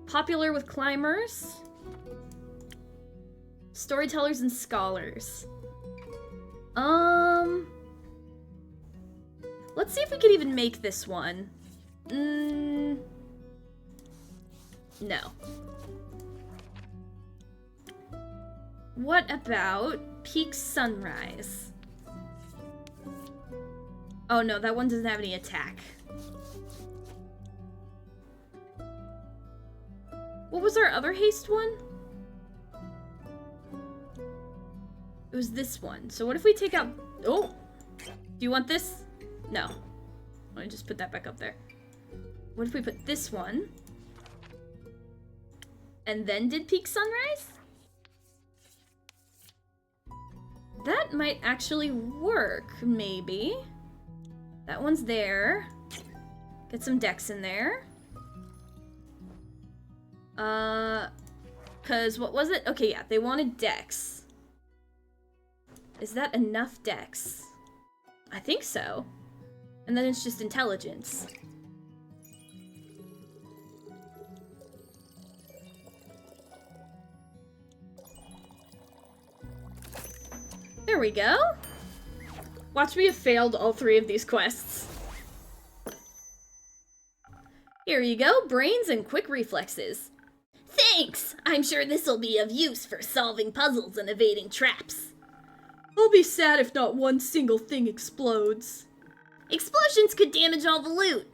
Popular with climbers. Storytellers and scholars. Let's see if we could even make this one. No. What about Peak Sunrise? Oh no, that one doesn't have any attack. What was our other haste one? It was this one. So what if we take out... Oh! Do you want this? No. Let me just put that back up there. What if we put this one? And then did Peak Sunrise? That might actually work, maybe. That one's there. Get some dex in there. Cause what was it? Okay, yeah, they wanted dex. Is that enough dex? I think so. And then it's just intelligence. There we go. Watch me have failed all 3 of these quests. Here you go, brains and quick reflexes. Thanks! I'm sure this'll be of use for solving puzzles and evading traps. I'll be sad if not one single thing explodes. Explosions could damage all the loot.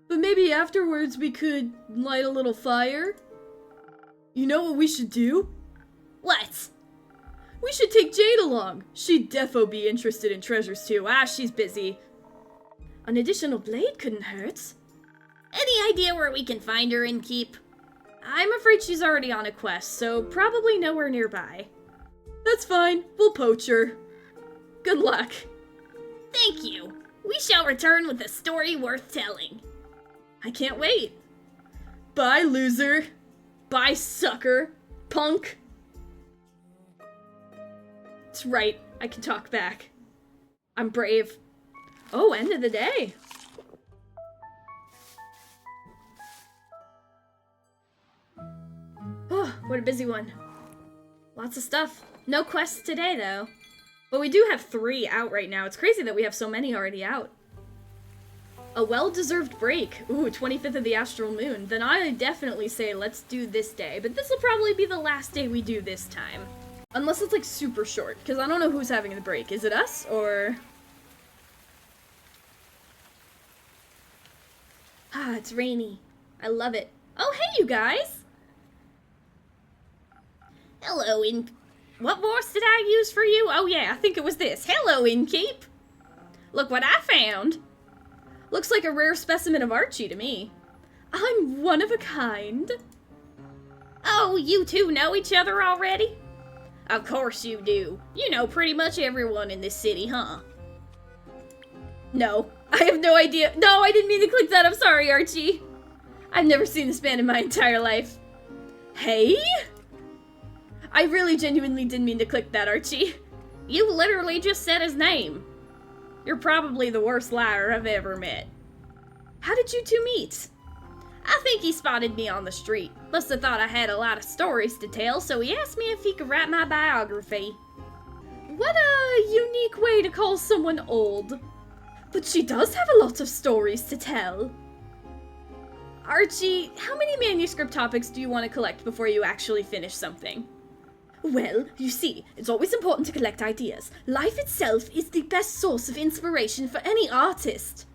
But maybe afterwards we could light a little fire? You know what we should do? What? We should take Jade along. She'd defo be interested in treasures too. She's busy. An additional blade couldn't hurt. Any idea where we can find her and keep? I'm afraid she's already on a quest, so probably nowhere nearby. That's fine. We'll poach her. Good luck. Thank you. We shall return with a story worth telling. I can't wait. Bye, loser. Bye, sucker. Punk. That's right. I can talk back. I'm brave. Oh, end of the day. Oh, what a busy one. Lots of stuff. No quests today, though. But we do have 3 out right now. It's crazy that we have so many already out. A well-deserved break. Ooh, 25th of the Astral Moon. Then I definitely say let's do this day. But this will probably be the last day we do this time. Unless it's like super short. Because I don't know who's having the break. Is it us or... Ah, it's rainy. I love it. Oh, hey, you guys! Hello, What voice did I use for you? Oh yeah, I think it was this. Hello, Innkeep! Look what I found! Looks like a rare specimen of Archie to me. I'm one of a kind. Oh, you two know each other already? Of course you do. You know pretty much everyone in this city, huh? No, I have no idea. No, I didn't mean to click that. I'm sorry, Archie. I've never seen this man in my entire life. Hey? I really genuinely didn't mean to click that, Archie. You literally just said his name. You're probably the worst liar I've ever met. How did you two meet? I think he spotted me on the street. Must have thought I had a lot of stories to tell, so he asked me if he could write my biography. What a unique way to call someone old. But she does have a lot of stories to tell. Archie, how many manuscript topics do you want to collect before you actually finish something? Well, you see, it's always important to collect ideas. Life itself is the best source of inspiration for any artist.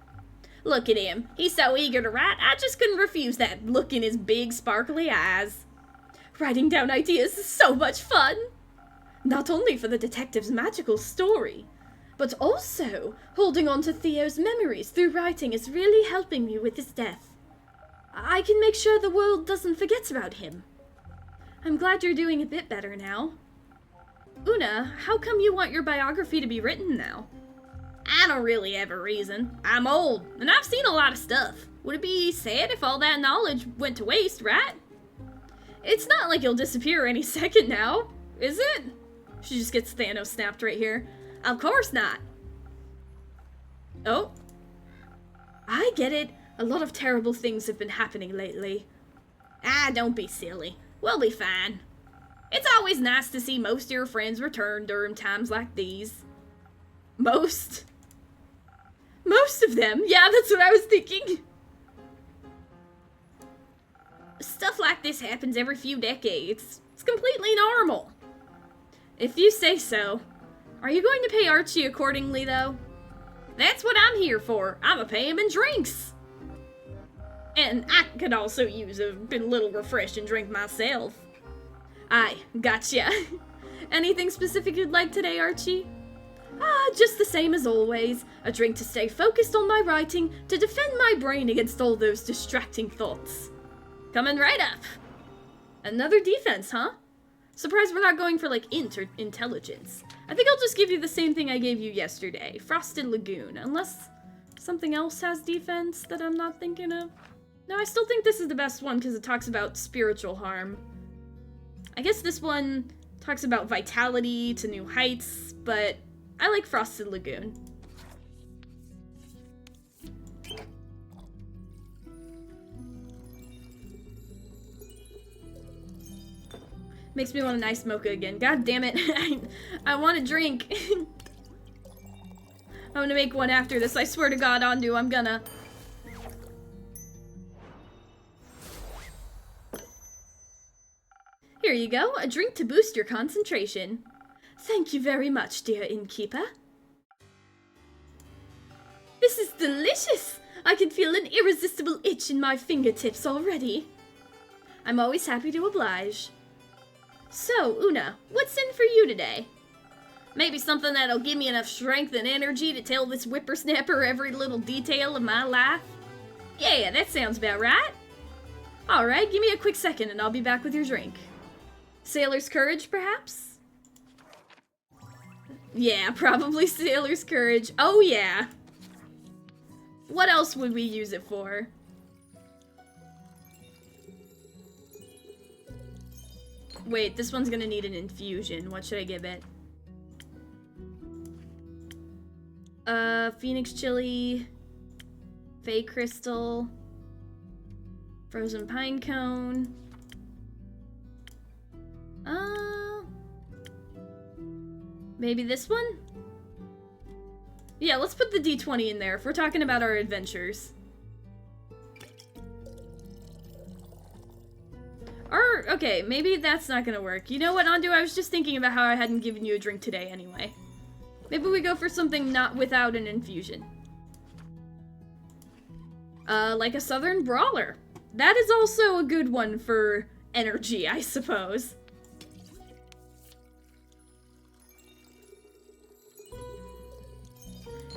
Look at him. He's so eager to write, I just couldn't refuse that look in his big, sparkly eyes. Writing down ideas is so much fun. Not only for the detective's magical story, but also holding on to Theo's memories through writing is really helping me with his death. I can make sure the world doesn't forget about him. I'm glad you're doing a bit better now. Una, how come you want your biography to be written now? I don't really have a reason. I'm old, and I've seen a lot of stuff. Would it be sad if all that knowledge went to waste, right? It's not like you'll disappear any second now, is it? She just gets Thanos snapped right here. Of course not. Oh. I get it. A lot of terrible things have been happening lately. Ah, don't be silly. We'll be fine. It's always nice to see most of your friends return during times like these. Most of them? Yeah, that's what I was thinking. Stuff like this happens every few decades. It's completely normal. If you say so. Are you going to pay Archie accordingly, though? That's what I'm here for. I'ma pay him in drinks. And I could also use a little refreshing drink myself. Aye, gotcha. Anything specific you'd like today, Archie? Just the same as always. A drink to stay focused on my writing, to defend my brain against all those distracting thoughts. Coming right up. Another defense, huh? Surprised we're not going for, like, intelligence. I think I'll just give you the same thing I gave you yesterday. Frosted Lagoon. Unless something else has defense that I'm not thinking of. No, I still think this is the best one because it talks about spiritual harm. I guess this one talks about vitality to new heights, but I like Frosted Lagoon. Makes me want a nice mocha again. God damn it. I want a drink. I'm gonna make one after this. I swear to God, Andu, I'm gonna. Here you go. A drink to boost your concentration. Thank you very much, dear innkeeper. This is delicious! I can feel an irresistible itch in my fingertips already. I'm always happy to oblige. So, Una, what's in for you today? Maybe something that'll give me enough strength and energy to tell this whippersnapper every little detail of my life. Yeah, that sounds about right. Alright, give me a quick second and I'll be back with your drink. Sailor's Courage, perhaps? Yeah, probably Sailor's Courage. Oh yeah. What else would we use it for? Wait, this one's gonna need an infusion. What should I give it? Phoenix Chili, Fey Crystal, Frozen Pine Cone. Maybe this one? Yeah, let's put the D20 in there if we're talking about our adventures. Or, okay, maybe that's not gonna work. You know what, Andu? I was just thinking about how I hadn't given you a drink today anyway. Maybe we go for something not without an infusion. Like a Southern Brawler. That is also a good one for energy, I suppose.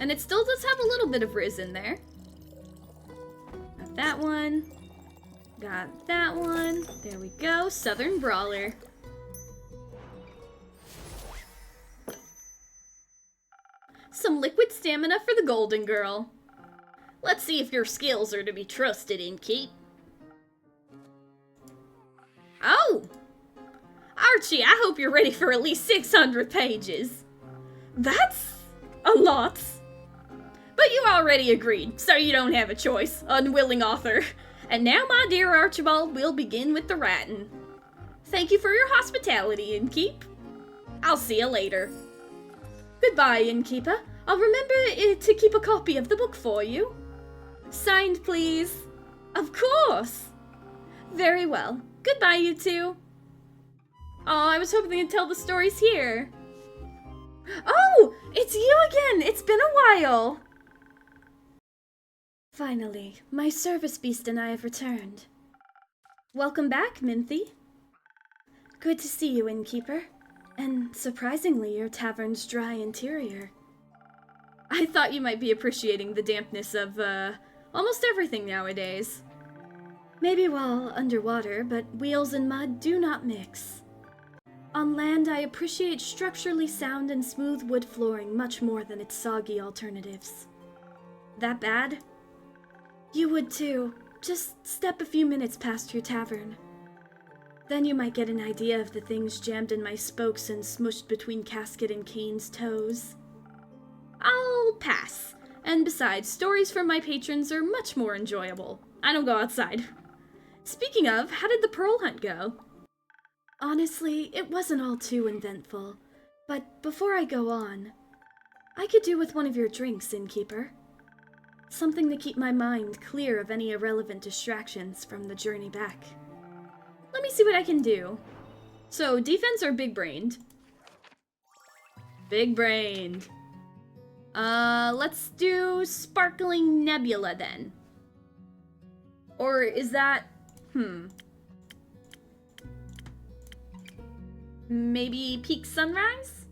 And it still does have a little bit of Riz in there. Got that one. Got that one. There we go. Southern Brawler. Some liquid stamina for the Golden Girl. Let's see if your skills are to be trusted, Innkeep. Archie, I hope you're ready for at least 600 pages. That's a lot. But you already agreed, so you don't have a choice, unwilling author. And now, my dear Archibald, we'll begin with the writing. Thank you for your hospitality, Innkeep. I'll see you later. Goodbye, Innkeeper. I'll remember to keep a copy of the book for you. Signed, please. Of course. Very well. Goodbye, you two. Oh, I was hoping they'd tell the stories here. Oh, it's you again. It's been a while. Finally, my service beast and I have returned. Welcome back, Minthy. Good to see you, Innkeeper. And surprisingly, your tavern's dry interior. I thought you might be appreciating the dampness of, almost everything nowadays. Maybe while underwater, but wheels and mud do not mix. On land, I appreciate structurally sound and smooth wood flooring much more than its soggy alternatives. That bad? You would too. Just step a few minutes past your tavern. Then you might get an idea of the things jammed in my spokes and smushed between Casket and Kane's toes. I'll pass. And besides, stories from my patrons are much more enjoyable. I don't go outside. Speaking of, how did the pearl hunt go? Honestly, it wasn't all too eventful. But before I go on, I could do with one of your drinks, Innkeeper. Something to keep my mind clear of any irrelevant distractions from the journey back. Let me see what I can do. So, defense or big-brained? Big-brained. Let's do Sparkling Nebula then. Or is that... Maybe Peak Sunrise?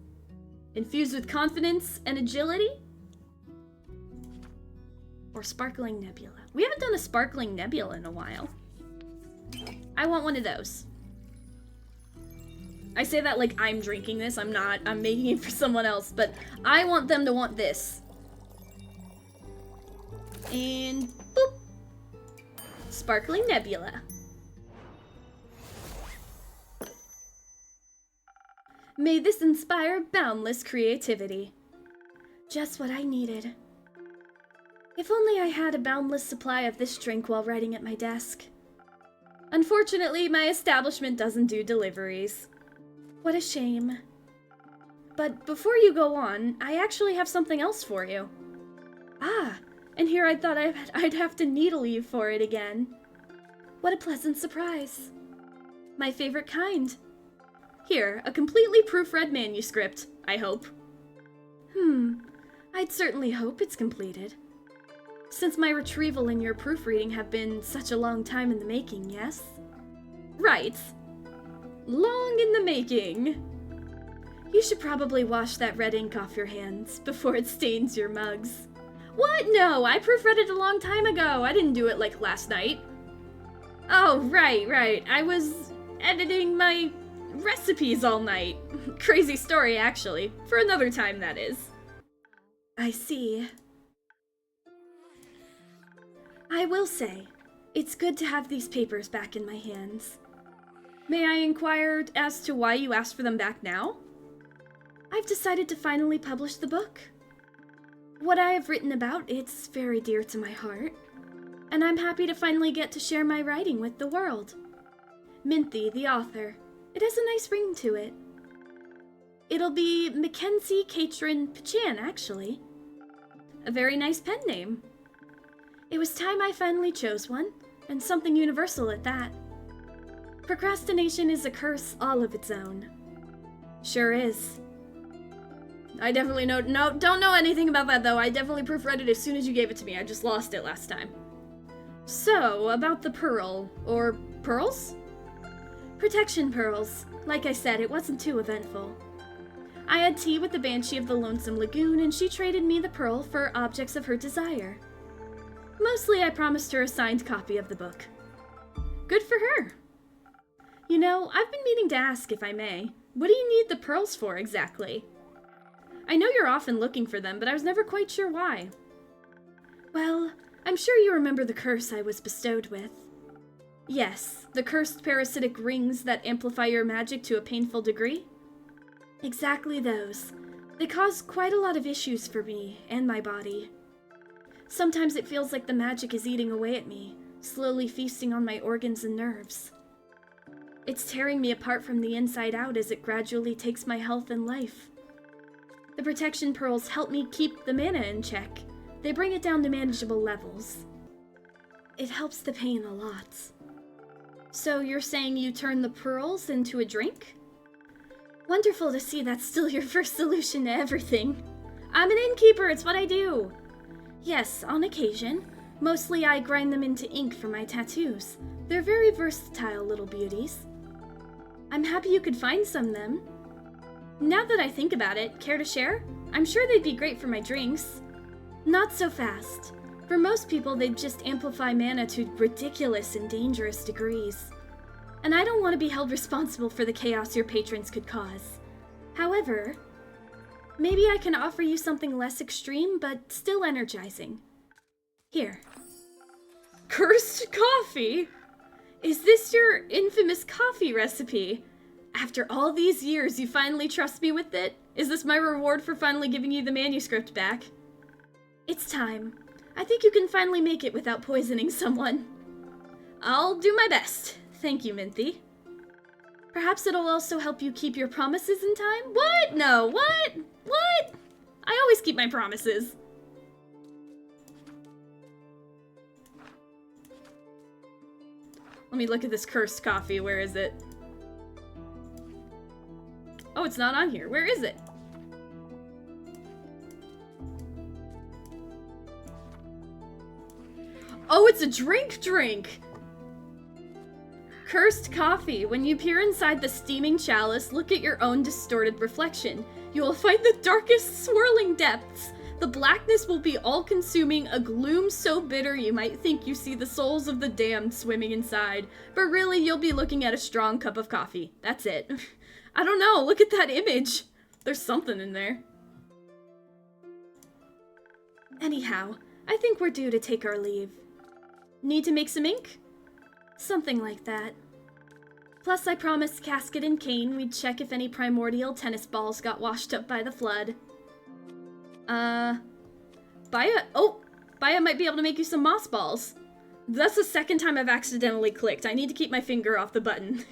Infused with confidence and agility? Or Sparkling Nebula. We haven't done a Sparkling Nebula in a while. I want one of those. I say that like I'm drinking this. I'm not. I'm making it for someone else. But I want them to want this. And boop. Sparkling Nebula. May this inspire boundless creativity. Just what I needed. If only I had a boundless supply of this drink while writing at my desk. Unfortunately, my establishment doesn't do deliveries. What a shame. But before you go on, I actually have something else for you. Ah, and here I thought I'd have to needle you for it again. What a pleasant surprise. My favorite kind. Here, a completely proofread manuscript, I hope. I'd certainly hope it's completed. Since my retrieval and your proofreading have been such a long time in the making, yes? Right. Long in the making. You should probably wash that red ink off your hands before it stains your mugs. What? No, I proofread it a long time ago. I didn't do it like last night. Oh, right. I was editing my recipes all night. Crazy story, actually. For another time, that is. I see. I will say, it's good to have these papers back in my hands. May I inquire as to why you asked for them back now? I've decided to finally publish the book. What I have written about, it's very dear to my heart. And I'm happy to finally get to share my writing with the world. Minthy, the author. It has a nice ring to it. It'll be Mackenzie Catron Pichan, actually. A very nice pen name. It was time I finally chose one, and something universal at that. Procrastination is a curse all of its own. Sure is. I definitely don't know anything about that, though. I definitely proofread it as soon as you gave it to me. I just lost it last time. So, about the pearl, or pearls? Protection pearls. Like I said, it wasn't too eventful. I had tea with the Banshee of the Lonesome Lagoon, and she traded me the pearl for objects of her desire. Mostly, I promised her a signed copy of the book. Good for her. You know, I've been meaning to ask, if I may, what do you need the pearls for exactly? I know you're often looking for them, but I was never quite sure why. Well, I'm sure you remember the curse I was bestowed with. Yes, the cursed parasitic rings that amplify your magic to a painful degree? Exactly those. They cause quite a lot of issues for me and my body. Sometimes it feels like the magic is eating away at me, slowly feasting on my organs and nerves. It's tearing me apart from the inside out as it gradually takes my health and life. The protection pearls help me keep the mana in check. They bring it down to manageable levels. It helps the pain a lot. So you're saying you turn the pearls into a drink? Wonderful to see that's still your first solution to everything. I'm an innkeeper, it's what I do. Yes, on occasion. Mostly I grind them into ink for my tattoos. They're very versatile little beauties. I'm happy you could find some then. Now that I think about it, care to share? I'm sure they'd be great for my drinks. Not so fast. For most people, they'd just amplify mana to ridiculous and dangerous degrees. And I don't want to be held responsible for the chaos your patrons could cause. However, maybe I can offer you something less extreme, but still energizing. Here. Cursed coffee? Is this your infamous coffee recipe? After all these years, you finally trust me with it? Is this my reward for finally giving you the manuscript back? It's time. I think you can finally make it without poisoning someone. I'll do my best. Thank you, Minthy. Perhaps it'll also help you keep your promises in time? What? No, what? What? I always keep my promises. Let me look at this cursed coffee. Where is it? Oh, it's not on here. Where is it? Oh, it's a drink! Cursed coffee. When you peer inside the steaming chalice, look at your own distorted reflection. You will find the darkest swirling depths. The blackness will be all-consuming, a gloom so bitter you might think you see the souls of the damned swimming inside. But really, you'll be looking at a strong cup of coffee. That's it. I don't know, look at that image. There's something in there. Anyhow, I think we're due to take our leave. Need to make some ink? Something like that. Plus, I promised Casket and Kane we'd check if any primordial tennis balls got washed up by the flood. Baya might be able to make you some moss balls. That's the second time I've accidentally clicked. I need to keep my finger off the button.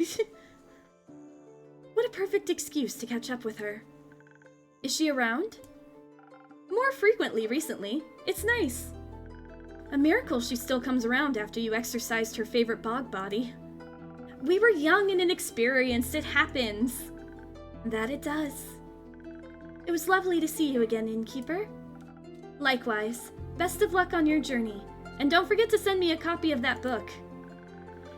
What a perfect excuse to catch up with her. Is she around? More frequently recently. It's nice. A miracle she still comes around after you exorcised her favorite bog body. We were young and inexperienced. It happens. That it does. It was lovely to see you again, innkeeper. Likewise. Best of luck on your journey. And don't forget to send me a copy of that book.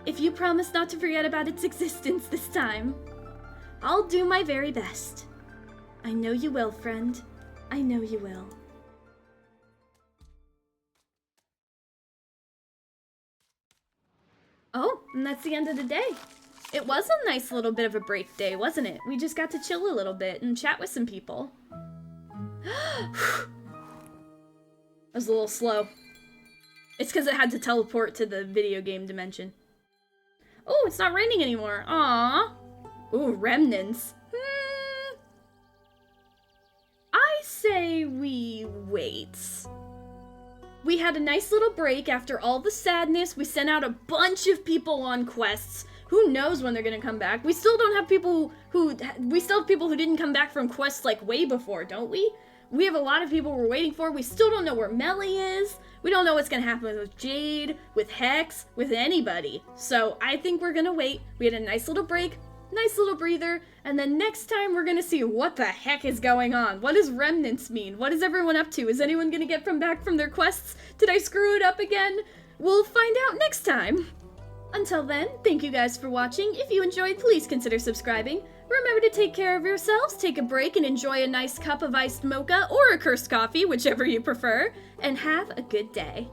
If you promise not to forget about its existence this time. I'll do my very best. I know you will, friend. I know you will. Oh, and that's the end of the day. It was a nice little bit of a break day, wasn't it? We just got to chill a little bit and chat with some people. That was a little slow. It's because it had to teleport to the video game dimension. Oh, it's not raining anymore. Aww. Ooh, remnants. I say we wait. We had a nice little break after all the sadness. We sent out a bunch of people on quests. Who knows when they're gonna come back? We still don't have people who didn't come back from quests like way before, don't we? We have a lot of people we're waiting for. We still don't know where Melly is. We don't know what's gonna happen with Jade, with Hex, with anybody. So I think we're gonna wait. We had a nice little break, nice little breather, and then next time we're gonna see what the heck is going on. What does remnants mean? What is everyone up to? Is anyone gonna get back from their quests? Did I screw it up again? We'll find out next time. Until then, thank you guys for watching. If you enjoyed, please consider subscribing. Remember to take care of yourselves, take a break, and enjoy a nice cup of iced mocha or a cursed coffee, whichever you prefer, and have a good day.